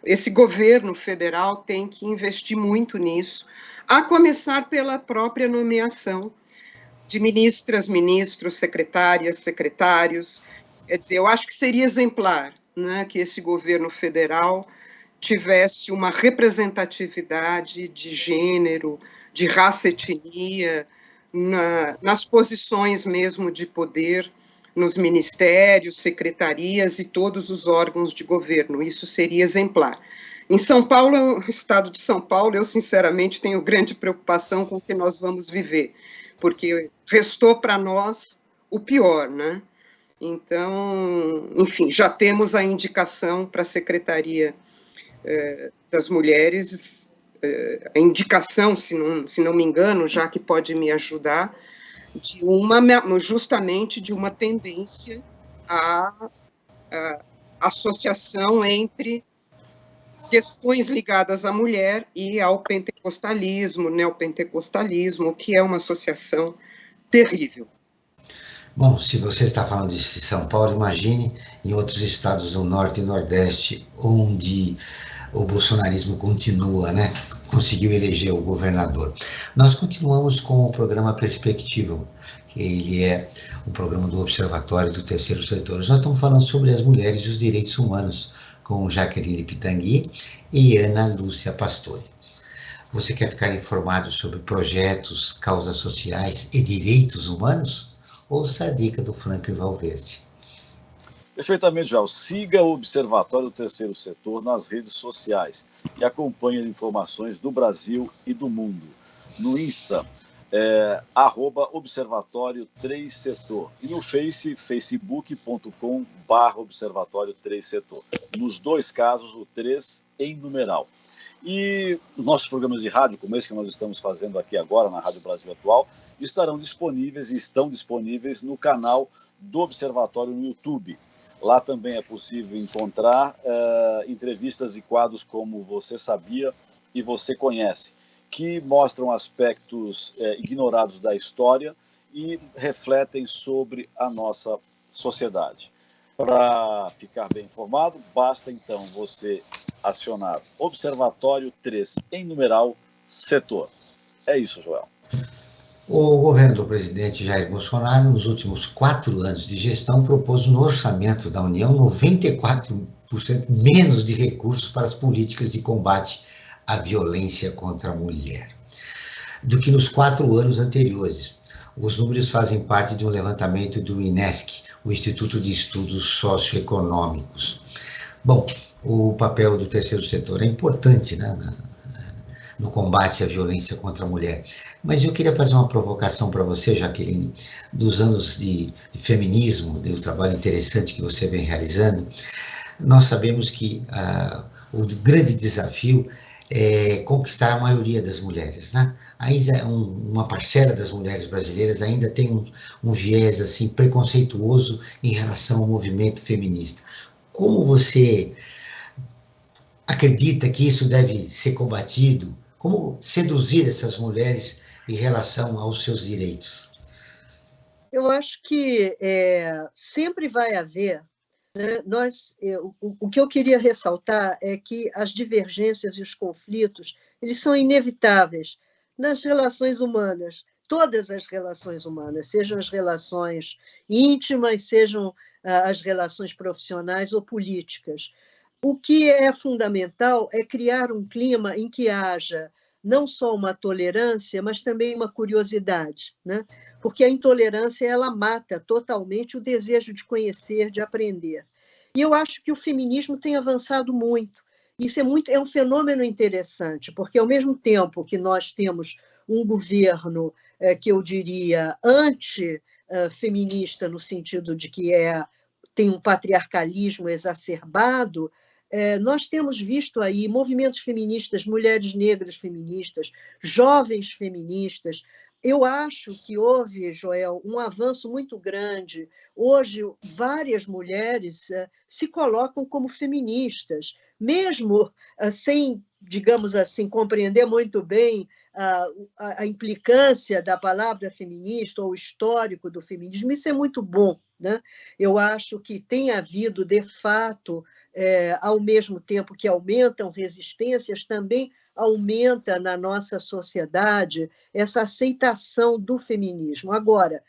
esse governo federal tem que investir muito nisso, a começar pela própria nomeação de ministras, ministros, secretárias, secretários. Quer dizer, eu acho que seria exemplar, né, que esse governo federal tivesse uma representatividade de gênero, de raça, etnia, nas posições mesmo de poder, nos ministérios, secretarias e todos os órgãos de governo. Isso seria exemplar. Em São Paulo, no estado de São Paulo, eu sinceramente tenho grande preocupação com o que nós vamos viver, porque restou para nós o pior, né? Então, enfim, já temos a indicação para a Secretaria das Mulheres, a indicação, se não me engano, já que pode me ajudar, justamente de uma tendência à associação entre questões ligadas à mulher e ao pentecostalismo, neopentecostalismo, que é uma associação terrível. Bom, se você está falando de São Paulo, imagine em outros estados do Norte e Nordeste, onde o bolsonarismo continua, né? Conseguiu eleger o governador. Nós continuamos com o programa Perspectiva, que ele é um programa do Observatório do Terceiro Setor. Nós estamos falando sobre as mulheres e os direitos humanos, com Jaqueline Pitangui e Ana Lúcia Pastore. Você quer ficar informado sobre projetos, causas sociais e direitos humanos? Ouça a dica do Franklin Valverde. Perfeitamente, João. Siga o Observatório do Terceiro Setor nas redes sociais e acompanhe as informações do Brasil e do mundo. No Insta, @Observatório 3 Setor. E no facebook.com/Observatório 3 Setor. Nos dois casos, o 3 em numeral. E os nossos programas de rádio, como esse que nós estamos fazendo aqui agora na Rádio Brasil Atual, estarão disponíveis e estão disponíveis no canal do Observatório no YouTube. Lá também é possível encontrar entrevistas e quadros como Você Sabia e Você Conhece, que mostram aspectos ignorados da história e refletem sobre a nossa sociedade. Para ficar bem informado, basta então você acionar Observatório 3 em numeral Setor. É isso, Joel. O governo do presidente Jair Bolsonaro, nos últimos 4 anos de gestão, propôs no orçamento da União 94% menos de recursos para as políticas de combate à violência contra a mulher do que nos 4 anos anteriores. Os números fazem parte de um levantamento do INESC, o Instituto de Estudos Socioeconômicos. Bom, o papel do terceiro setor é importante, né, no combate à violência contra a mulher. Mas eu queria fazer uma provocação para você, Jaqueline, dos anos de feminismo, do trabalho interessante que você vem realizando. Nós sabemos que o grande desafio é conquistar a maioria das mulheres, né? Ainda uma parcela das mulheres brasileiras ainda tem um viés assim preconceituoso em relação ao movimento feminista. Como você acredita que isso deve ser combatido? Como seduzir essas mulheres em relação aos seus direitos? Eu acho que sempre vai haver, né? O que eu queria ressaltar é que as divergências e os conflitos, eles são inevitáveis nas relações humanas, todas as relações humanas, sejam as relações íntimas, sejam as relações profissionais ou políticas. O que é fundamental é criar um clima em que haja não só uma tolerância, mas também uma curiosidade, né? Porque a intolerância ela mata totalmente o desejo de conhecer, de aprender. E eu acho que o feminismo tem avançado muito. Isso é um fenômeno interessante, porque ao mesmo tempo que nós temos um governo que eu diria anti-feminista, no sentido de que tem um patriarcalismo exacerbado, nós temos visto aí movimentos feministas, mulheres negras feministas, jovens feministas. Eu acho que houve, Joel, um avanço muito grande. Hoje, várias mulheres se colocam como feministas, mesmo sem, digamos assim, compreender muito bem a implicância da palavra feminista ou o histórico do feminismo. Isso é muito bom, né? Eu acho que tem havido, de fato, ao mesmo tempo que aumentam resistências, também aumenta na nossa sociedade essa aceitação do feminismo. Agora,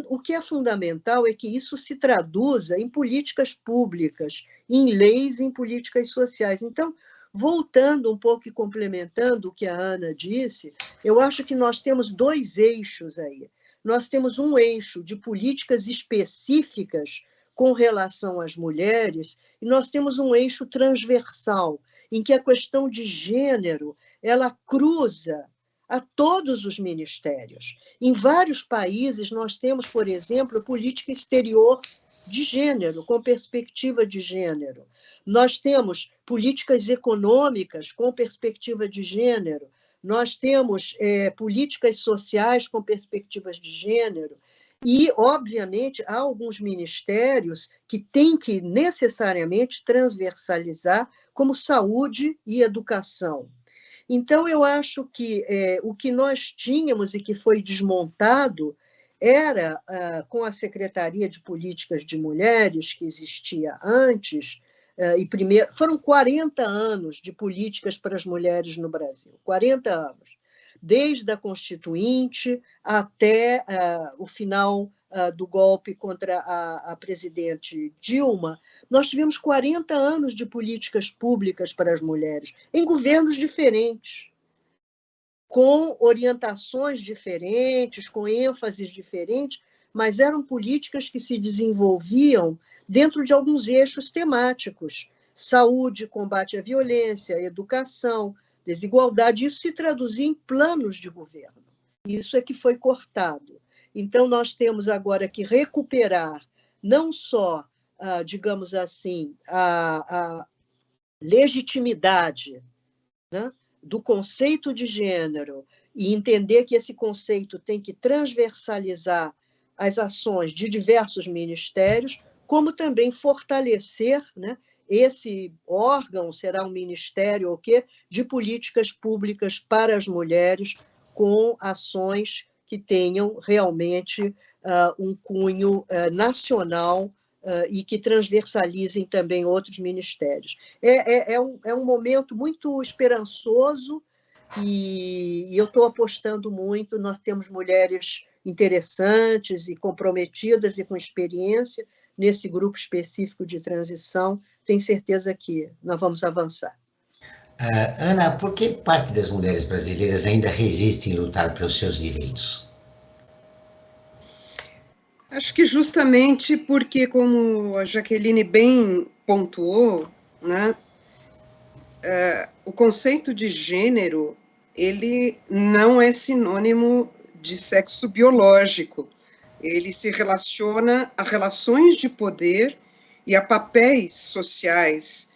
o que é fundamental é que isso se traduza em políticas públicas, em leis, em políticas sociais. Então, voltando um pouco e complementando o que a Ana disse, eu acho que nós temos dois eixos aí. Nós temos um eixo de políticas específicas com relação às mulheres, e nós temos um eixo transversal, em que a questão de gênero ela cruza a todos os ministérios. Em vários países, nós temos, por exemplo, política exterior de gênero, com perspectiva de gênero. Nós temos políticas econômicas com perspectiva de gênero. Nós temos políticas sociais com perspectivas de gênero. E, obviamente, há alguns ministérios que têm que necessariamente transversalizar, como saúde e educação. Então, eu acho que o que nós tínhamos e que foi desmontado era, com a Secretaria de Políticas de Mulheres, que existia antes, foram 40 anos de políticas para as mulheres no Brasil, 40 anos. Desde a Constituinte até o final do golpe contra a presidente Dilma, nós tivemos 40 anos de políticas públicas para as mulheres, em governos diferentes, com orientações diferentes, com ênfases diferentes, mas eram políticas que se desenvolviam dentro de alguns eixos temáticos: saúde, combate à violência, educação, desigualdade. Isso se traduzia em planos de governo. Isso é que foi cortado. Então, nós temos agora que recuperar não só, digamos assim, a legitimidade, né, do conceito de gênero e entender que esse conceito tem que transversalizar as ações de diversos ministérios, como também fortalecer, né, esse órgão, será um ministério ou quê, de políticas públicas para as mulheres, com ações que tenham realmente um cunho nacional e que transversalizem também outros ministérios. É um momento muito esperançoso e eu estou apostando muito. Nós temos mulheres interessantes e comprometidas e com experiência nesse grupo específico de transição. Tenho certeza que nós vamos avançar. Ana, por que parte das mulheres brasileiras ainda resiste em lutar pelos seus direitos? Acho que justamente porque, como a Jaqueline bem pontuou, né, o conceito de gênero ele não é sinônimo de sexo biológico. Ele se relaciona a relações de poder e a papéis sociais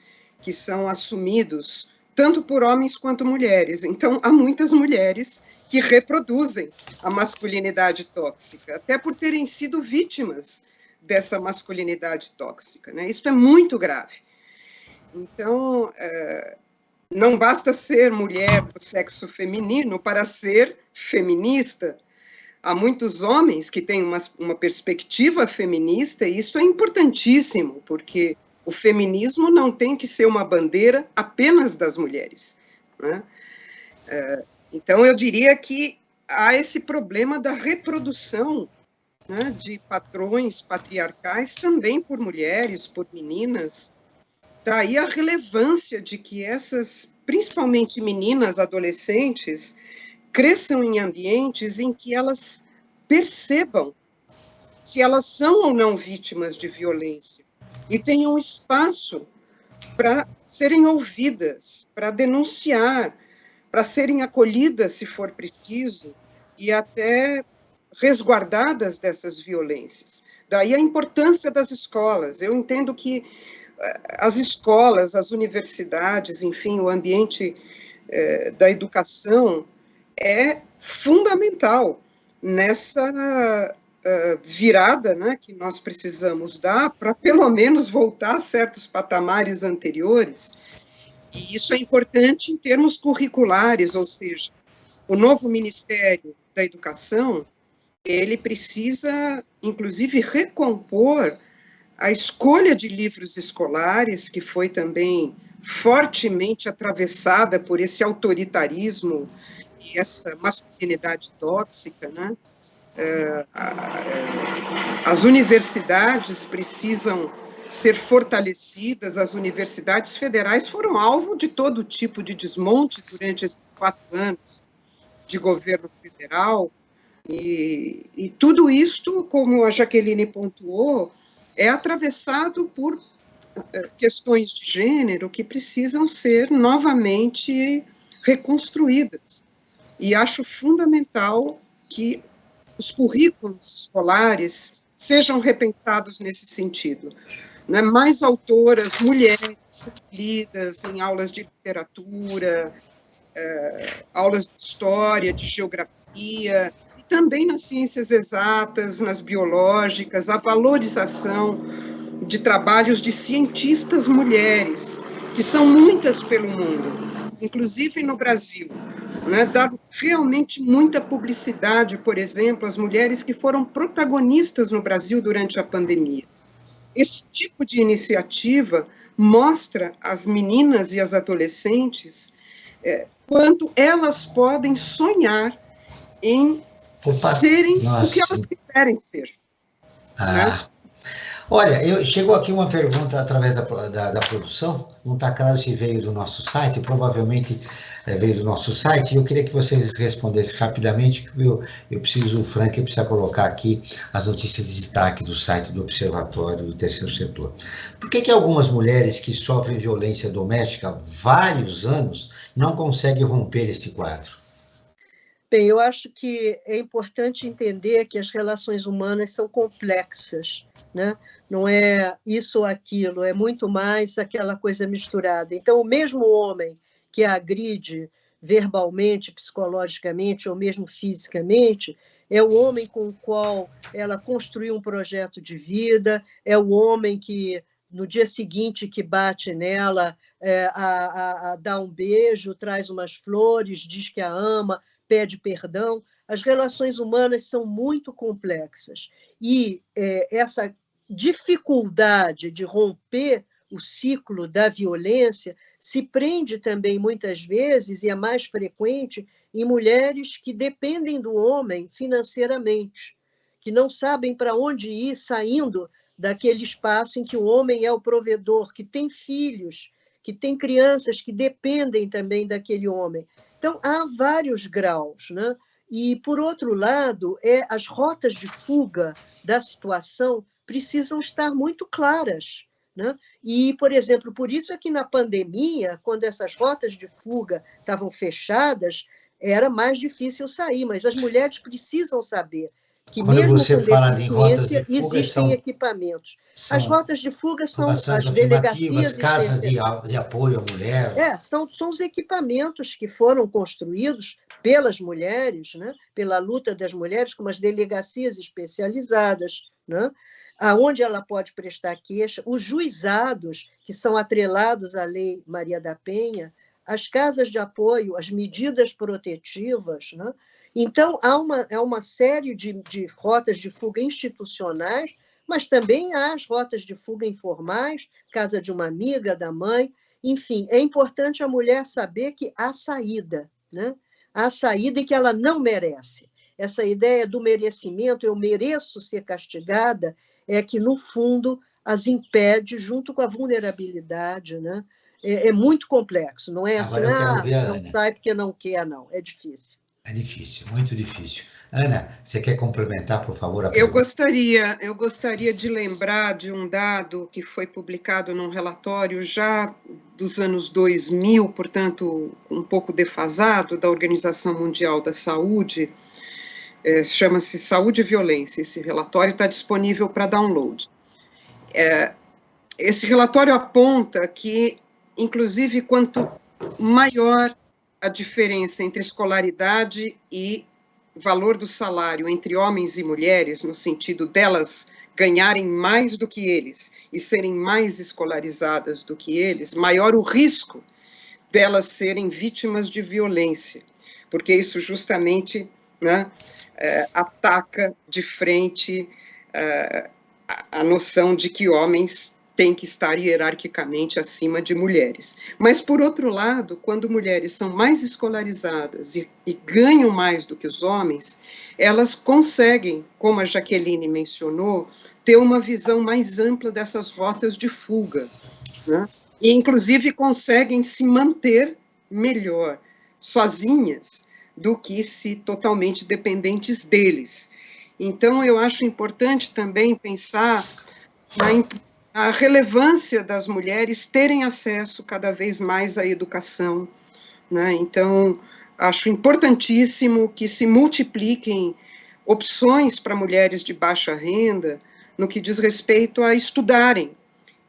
que são assumidos tanto por homens quanto mulheres. Então, há muitas mulheres que reproduzem a masculinidade tóxica, até por terem sido vítimas dessa masculinidade tóxica, né? Isso é muito grave. Então, não basta ser mulher do sexo feminino para ser feminista. Há muitos homens que têm uma perspectiva feminista, e isso é importantíssimo, porque o feminismo não tem que ser uma bandeira apenas das mulheres, né? Então, eu diria que há esse problema da reprodução, né, de padrões patriarcais também por mulheres, por meninas. Daí a relevância de que essas, principalmente meninas, adolescentes, cresçam em ambientes em que elas percebam se elas são ou não vítimas de violência e tenham espaço para serem ouvidas, para denunciar, para serem acolhidas, se for preciso, e até resguardadas dessas violências. Daí a importância das escolas. Eu entendo que as escolas, as universidades, enfim, o ambiente da educação é fundamental nessa virada, né, que nós precisamos dar para, pelo menos, voltar a certos patamares anteriores. E isso é importante em termos curriculares, ou seja, o novo Ministério da Educação, ele precisa, inclusive, recompor a escolha de livros escolares, que foi também fortemente atravessada por esse autoritarismo e essa masculinidade tóxica, né? As universidades precisam ser fortalecidas, as universidades federais foram alvo de todo tipo de desmonte durante esses 4 anos de governo federal, e tudo isto, como a Jaqueline pontuou, é atravessado por questões de gênero que precisam ser novamente reconstruídas. E acho fundamental que os currículos escolares sejam repensados nesse sentido. Né? Mais autoras, mulheres, lidas em aulas de literatura, aulas de história, de geografia, e também nas ciências exatas, nas biológicas, a valorização de trabalhos de cientistas mulheres, que são muitas pelo mundo, inclusive no Brasil. Né, dar realmente muita publicidade, por exemplo, às mulheres que foram protagonistas no Brasil durante a pandemia. Esse tipo de iniciativa mostra às meninas e às adolescentes quanto elas podem sonhar em serem o que elas quiserem ser. Né? Olha, chegou aqui uma pergunta através da produção, não está claro se veio do nosso site, provavelmente veio do nosso site, e eu queria que vocês respondessem rapidamente, porque o Frank precisa colocar aqui as notícias de destaque do site do Observatório do Terceiro Setor. Por que algumas mulheres que sofrem violência doméstica há vários anos não conseguem romper este quadro? Bem, eu acho que é importante entender que as relações humanas são complexas, né? Não é isso ou aquilo, é muito mais aquela coisa misturada. Então, o mesmo homem que a agride verbalmente, psicologicamente ou mesmo fisicamente, é o homem com o qual ela construiu um projeto de vida, é o homem que, no dia seguinte que bate nela, dá um beijo, traz umas flores, diz que a ama, pede perdão. As relações humanas são muito complexas. E essa dificuldade de romper o ciclo da violência se prende também, muitas vezes, e é mais frequente, em mulheres que dependem do homem financeiramente, que não sabem para onde ir saindo daquele espaço em que o homem é o provedor, que tem filhos, que tem crianças que dependem também daquele homem. Então, há vários graus, né? E, por outro lado, as rotas de fuga da situação precisam estar muito claras. Né? E, por exemplo, por isso é que na pandemia, quando essas rotas de fuga estavam fechadas, era mais difícil sair, mas as mulheres precisam saber que Quando mesmo você com fala em rotas de deficiência, fuga, existem equipamentos. As são rotas de fuga são fundações as afirmativas, delegacias casas de apoio à mulher. são os equipamentos que foram construídos pelas mulheres, né? Pela luta das mulheres, como as delegacias especializadas, né? Aonde ela pode prestar queixa, os juizados, que são atrelados à Lei Maria da Penha, as casas de apoio, as medidas protetivas, né? Então, há uma série de rotas de fuga institucionais, mas também há as rotas de fuga informais, casa de uma amiga, da mãe. Enfim, é importante a mulher saber que há saída, né? Há saída e que ela não merece. Essa ideia do merecimento, eu mereço ser castigada, é que, no fundo, as impede junto com a vulnerabilidade, né? É muito complexo, não é assim, Agora eu quero ouvir a não Ana. sai porque não quer, não. É difícil. É difícil, muito difícil. Ana, você quer complementar, por favor, a Eu pergunta? gostaria de lembrar de um dado que foi publicado num relatório já dos anos 2000, portanto, um pouco defasado, da Organização Mundial da Saúde, chama-se Saúde e Violência. Esse relatório está disponível para download. Esse relatório aponta que, inclusive, quanto maior a diferença entre escolaridade e valor do salário entre homens e mulheres, no sentido delas ganharem mais do que eles e serem mais escolarizadas do que eles, maior o risco delas serem vítimas de violência, porque isso justamente, né, ataca de frente a noção de que homens têm que estar hierarquicamente acima de mulheres. Mas, por outro lado, quando mulheres são mais escolarizadas e ganham mais do que os homens, elas conseguem, como a Jaqueline mencionou, ter uma visão mais ampla dessas rotas de fuga, né? E, inclusive, conseguem se manter melhor sozinhas do que se totalmente dependentes deles. Então, eu acho importante também pensar a relevância das mulheres terem acesso cada vez mais à educação, né? Então, acho importantíssimo que se multipliquem opções para mulheres de baixa renda no que diz respeito a estudarem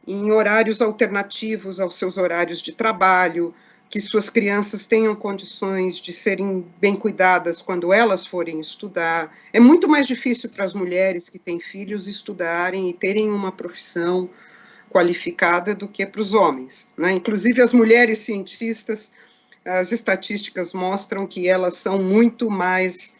em horários alternativos aos seus horários de trabalho, que suas crianças tenham condições de serem bem cuidadas quando elas forem estudar. É muito mais difícil para as mulheres que têm filhos estudarem e terem uma profissão qualificada do que para os homens, né? Inclusive, as mulheres cientistas, as estatísticas mostram que elas são muito mais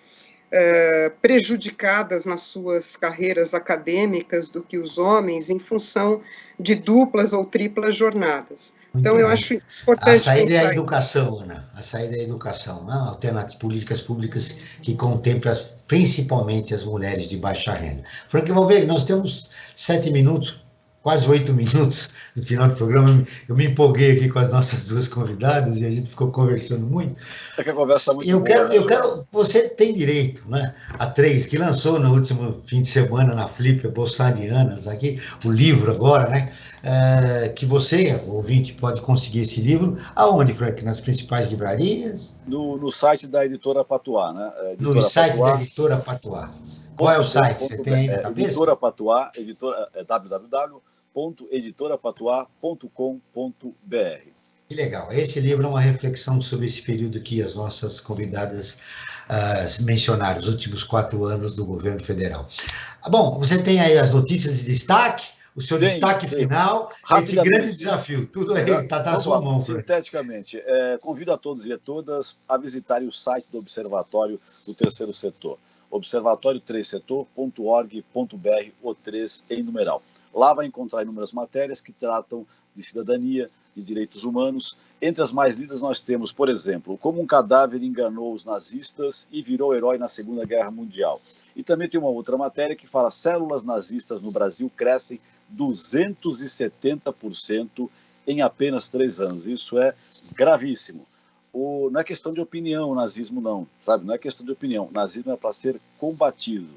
prejudicadas nas suas carreiras acadêmicas do que os homens, em função de duplas ou triplas jornadas. Então, eu acho importante... A saída é a educação, Ana. A saída é a educação, né? Alternativas, políticas públicas que contemplam principalmente as mulheres de baixa renda. Frank Valverde, nós temos 7 minutos, quase 8 minutos no final do programa. Eu me empolguei aqui com as nossas duas convidadas e a gente ficou conversando muito. É que a conversa é muito boa, eu quero, você tem direito, né? A 3, que lançou no último fim de semana na Flip, Bolsarianas, aqui, o livro agora, né? Que você, o ouvinte, pode conseguir esse livro. Aonde, Frank? Nas principais livrarias? No site da Editora Patuá, né? No site da Editora Patuá. Qual é o site? Você tem aí na cabeça? Editora Patuá, www.editorapatuá.com.br. Que legal. Esse livro é uma reflexão sobre esse período que as nossas convidadas mencionaram, os últimos 4 anos do governo federal. Bom, você tem aí as notícias de destaque, o seu destaque final, esse grande desafio. Tudo está na sua mão. Sinteticamente, convido a todos e a todas a visitarem o site do Observatório do Terceiro Setor, observatório3setor.org.br, o 3 em numeral. Lá vai encontrar inúmeras matérias que tratam de cidadania, de direitos humanos. Entre as mais lidas nós temos, por exemplo, como um cadáver enganou os nazistas e virou herói na Segunda Guerra Mundial. E também tem uma outra matéria que fala: células nazistas no Brasil crescem 270% em apenas 3 anos. Isso é gravíssimo. Não é questão de opinião o nazismo, não, sabe? Não é questão de opinião. O nazismo é para ser combatido.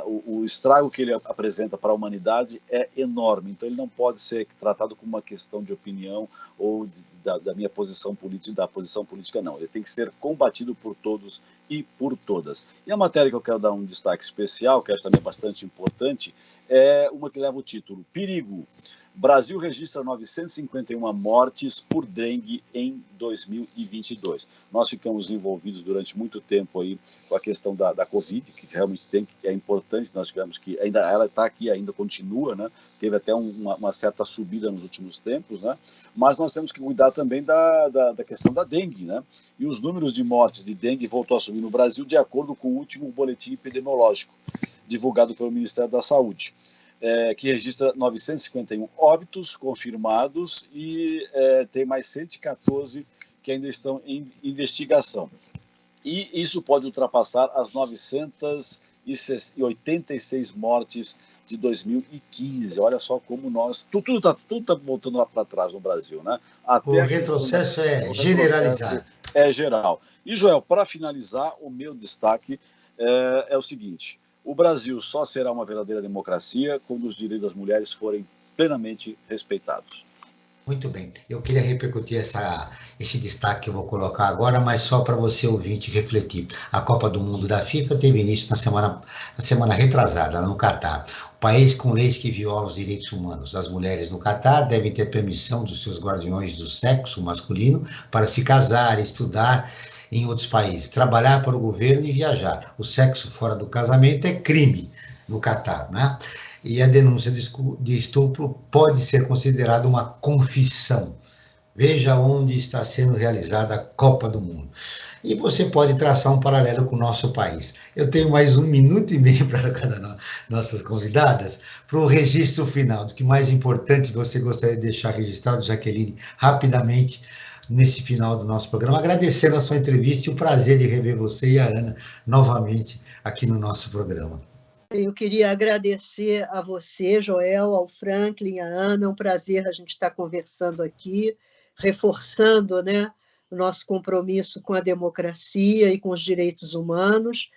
o estrago que ele apresenta para a humanidade é enorme. Então ele não pode ser tratado como uma questão de opinião ou da minha posição política, da posição política, não. Ele tem que ser combatido por todos e por todas. E a matéria que eu quero dar um destaque especial, que acho também bastante importante, é uma que leva o título Perigo. Brasil registra 951 mortes por dengue em 2022. Nós ficamos envolvidos durante muito tempo aí com a questão da Covid, que realmente é importante, nós tivemos que, ainda ela está aqui, ainda continua, né? Teve até uma certa subida nos últimos tempos, né? Mas nós temos que cuidar também da questão da dengue, né? E os números de mortes de dengue voltou a subir no Brasil de acordo com o último boletim epidemiológico divulgado pelo Ministério da Saúde. Que registra 951 óbitos confirmados e tem mais 114 que ainda estão em investigação. E isso pode ultrapassar as 986 mortes de 2015. Olha só como tudo tá voltando lá para trás no Brasil, né? Até o retrocesso é generalizado. É geral. E, Joel, para finalizar, o meu destaque é o seguinte: o Brasil só será uma verdadeira democracia quando os direitos das mulheres forem plenamente respeitados. Muito bem. Eu queria repercutir esse destaque que eu vou colocar agora, mas só para você ouvinte refletir. A Copa do Mundo da FIFA teve início na semana retrasada, no Catar. O país com leis que violam os direitos humanos das mulheres no Catar devem ter permissão dos seus guardiões do sexo masculino para se casar, estudar em outros países, trabalhar para o governo e viajar. O sexo fora do casamento é crime no Catar, né? E a denúncia de estupro pode ser considerada uma confissão. Veja onde está sendo realizada a Copa do Mundo. E você pode traçar um paralelo com o nosso país. Eu tenho mais 1 minuto e meio para cada nossas convidadas, para o registro final, do que mais importante você gostaria de deixar registrado, Jaqueline, rapidamente, nesse final do nosso programa, agradecendo a sua entrevista e o prazer de rever você e a Ana novamente aqui no nosso programa. Eu queria agradecer a você, Joel, ao Franklin, a Ana, é um prazer a gente estar conversando aqui, reforçando, né, o nosso compromisso com a democracia e com os direitos humanos.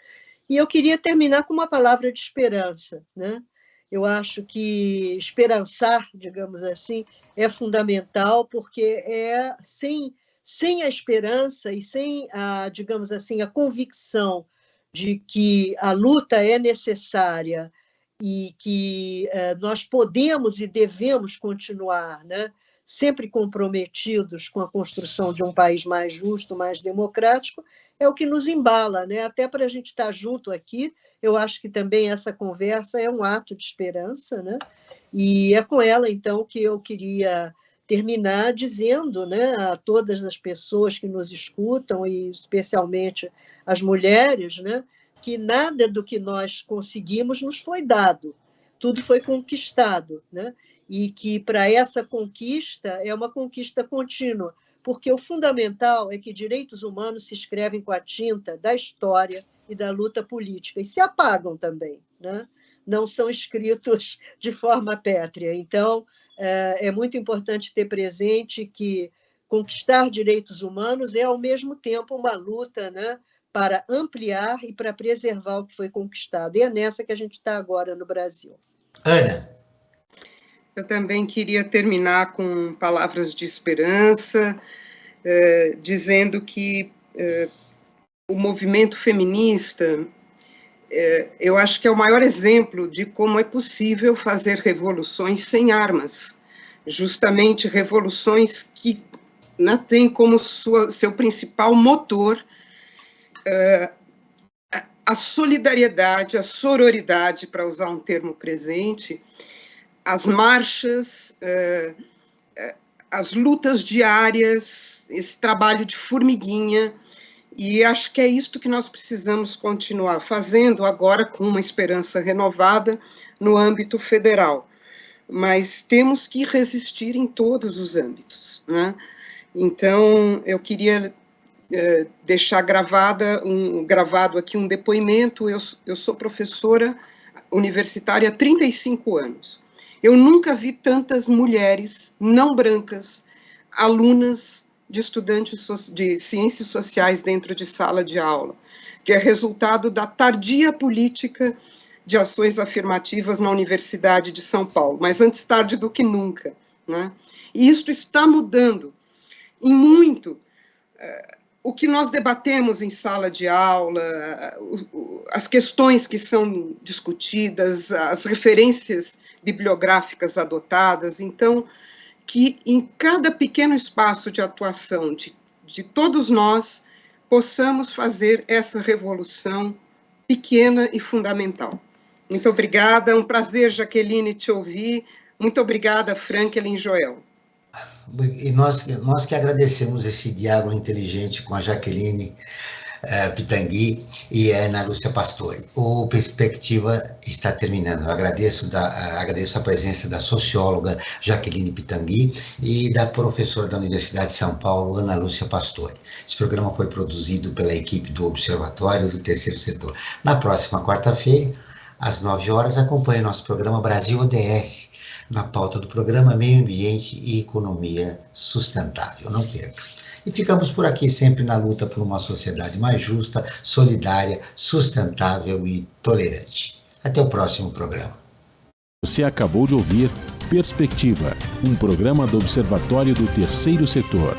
E eu queria terminar com uma palavra de esperança, né? Eu acho que esperançar, digamos assim, é fundamental, porque sem a esperança e sem digamos assim, a convicção de que a luta é necessária e que nós podemos e devemos continuar, né, sempre comprometidos com a construção de um país mais justo, mais democrático, é o que nos embala, né? Até para a gente estar junto aqui, eu acho que também essa conversa é um ato de esperança, né? E é com ela, então, que eu queria terminar dizendo, né, a todas as pessoas que nos escutam, e especialmente as mulheres, né, que nada do que nós conseguimos nos foi dado, tudo foi conquistado, né? E que para essa conquista é uma conquista contínua, porque o fundamental é que direitos humanos se escrevem com a tinta da história e da luta política, e se apagam também, né? Não são escritos de forma pétrea. Então, é muito importante ter presente que conquistar direitos humanos é, ao mesmo tempo, uma luta, né, para ampliar e para preservar o que foi conquistado. E é nessa que a gente está agora no Brasil. Ana. Eu também queria terminar com palavras de esperança, dizendo que o movimento feminista, eu acho que é o maior exemplo de como é possível fazer revoluções sem armas, justamente revoluções que têm como seu principal motor a solidariedade, a sororidade, para usar um termo presente, as marchas, as lutas diárias, esse trabalho de formiguinha, e acho que é isto que nós precisamos continuar fazendo agora com uma esperança renovada no âmbito federal. Mas temos que resistir em todos os âmbitos, né? Então, eu queria deixar gravado aqui um depoimento. Eu sou professora universitária há 35 anos. Eu nunca vi tantas mulheres não brancas, alunas de estudantes de ciências sociais dentro de sala de aula, que é resultado da tardia política de ações afirmativas na Universidade de São Paulo, mas antes tarde do que nunca, né? E isto está mudando em muito o que nós debatemos em sala de aula, as questões que são discutidas, as referências bibliográficas adotadas. Então, que em cada pequeno espaço de atuação de todos nós, possamos fazer essa revolução pequena e fundamental. Muito obrigada, é um prazer, Jaqueline, te ouvir. Muito obrigada, Franklin e Joel. E nós que agradecemos esse diálogo inteligente com a Jaqueline Pitangui e a Ana Lúcia Pastore. O Perspectiva está terminando. Eu agradeço a presença da socióloga Jaqueline Pitangui e da professora da Universidade de São Paulo, Ana Lúcia Pastore. Esse programa foi produzido pela equipe do Observatório do Terceiro Setor. Na próxima quarta-feira, às 9 horas, acompanhe nosso programa Brasil ODS, na pauta do programa Meio Ambiente e Economia Sustentável. Não perca. E ficamos por aqui sempre na luta por uma sociedade mais justa, solidária, sustentável e tolerante. Até o próximo programa. Você acabou de ouvir Perspectiva, um programa do Observatório do Terceiro Setor.